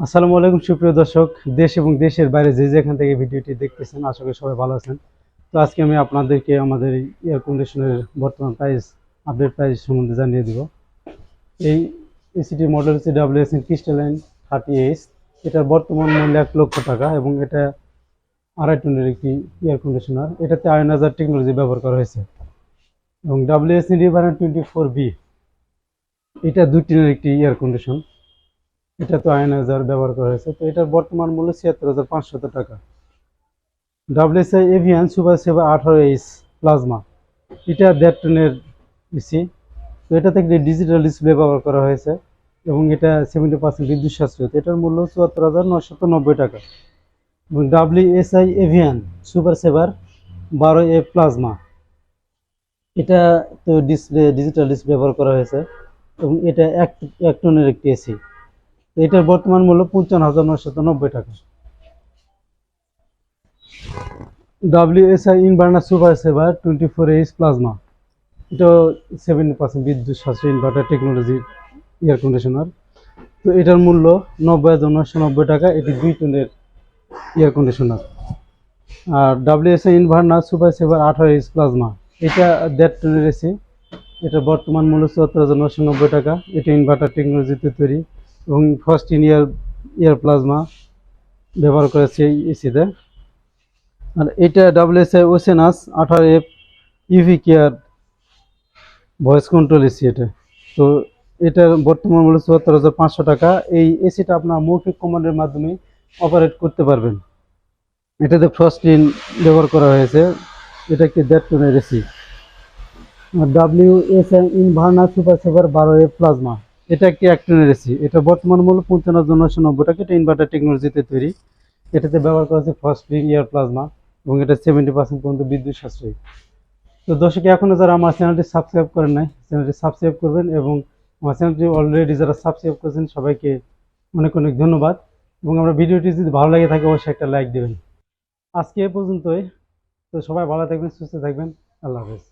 আসসালামু আলাইকুম সুপ্রিয় দর্শক, দেশ এবং দেশের বাইরে যে যেখান থেকে ভিডিওটি দেখতেছেন, আশা করি সবাই ভালো আছেন। তো আজকে আমি আপনাদেরকে আমাদের এয়ার কন্ডিশনের বর্তমান প্রাইস, আপডেট প্রাইস সম্বন্ধে জানিয়ে দিব। এই এসিটি মডেল হচ্ছে WSN ক্রিস্টালাইন 30H। এটার বর্তমান মূল্য 1,00,000 টাকা এবং এটা 2.5 টনের একটি এয়ার কন্ডিশনার। এটাতে আয়নাজার টেকনোলজি ব্যবহার করা হয়েছে এবং WSN রিভারান 24B, এটা 2 টনের একটি এয়ার কন্ডিশন। এটা তো আয়নাজার ব্যবহার করা হয়েছে। তো এটার বর্তমান মূল্য ৭৬,৫০০ টাকা। WSI Avian super saver 18H plasma, এটা 1.5 টনের এসি। তো এটাতে একটি ডিজিটাল ডিসপ্লে ব্যবহার করা হয়েছে এবং এটা 70% বিদ্যুৎ সাশ্রয়। এটার মূল্য ৭৪,৯৯০ টাকা। এবং WSI Avian super saver 12A plasma, এটা তো ডিজিটাল ডিসপ্লে ব্যবহার করা হয়েছে এবং এটা 1 টনের একটি এসি। এটার বর্তমান মূল্য 55,990 টাকা। WSI inverter super saver 24H plasma, এটা 70% বিদ্যুৎ সাশ্রয়ী ইনভার্টার টেকনোলজির এয়ার কন্ডিশনার। তো এটার মূল্য 90,990 টাকা। এটি 2 টনের এয়ার কন্ডিশনার। আর WSI inverter super saver 18H plasma, এটা 1.5 টনের এসি। এটার বর্তমান মূল্য 74,990 টাকা। এটা ইনভার্টার টেকনোলজিতে তৈরি এবং ফার্স্ট ইন ইয়ার প্লাজমা ব্যবহার করেছে এই এসিতে। আর এটা WSI ওসেনাস 18F EV care voice control AC এটা। তো এটার বর্তমান মূল্য ৭৪,৫০০ টাকা। এই এসিটা আপনার মৌখিক কমান্ডের মাধ্যমে অপারেট করতে পারবেন। এটাতে ফার্স্ট ইন ব্যবহার করা হয়েছে। এটা একটি 1.5 টনের AC. WSI inverter super saver 12A plasma, এটা একটি 1 টনের এসি। এটা বর্তমান মূল্য ৫৫,৯৯০ টাকা। এটা ইনভার্টার টেকনোলজিতে তৈরি। এটাতে ব্যবহার করা হচ্ছে ফার্স্ট ইন ইয়ার প্লাজমা এবং এটা 70% পর্যন্ত বিদ্যুৎ সাশ্রয়ী। তো দর্শক, এখনও যারা আমার চ্যানেলটি সাবস্ক্রাইব করেন নাই, চ্যানেলটি সাবস্ক্রাইব করবেন এবং আমার চ্যানেলটি অলরেডি যারা সাবস্ক্রাইব করেছেন সবাইকে অনেক অনেক ধন্যবাদ। এবং আমার ভিডিওটি যদি ভালো লাগে থাকে অবশ্যই একটা লাইক দেবেন। আজকে এ পর্যন্তই। তো সবাই ভালো থাকবেন, সুস্থ থাকবেন। আল্লাহ হাফেজ।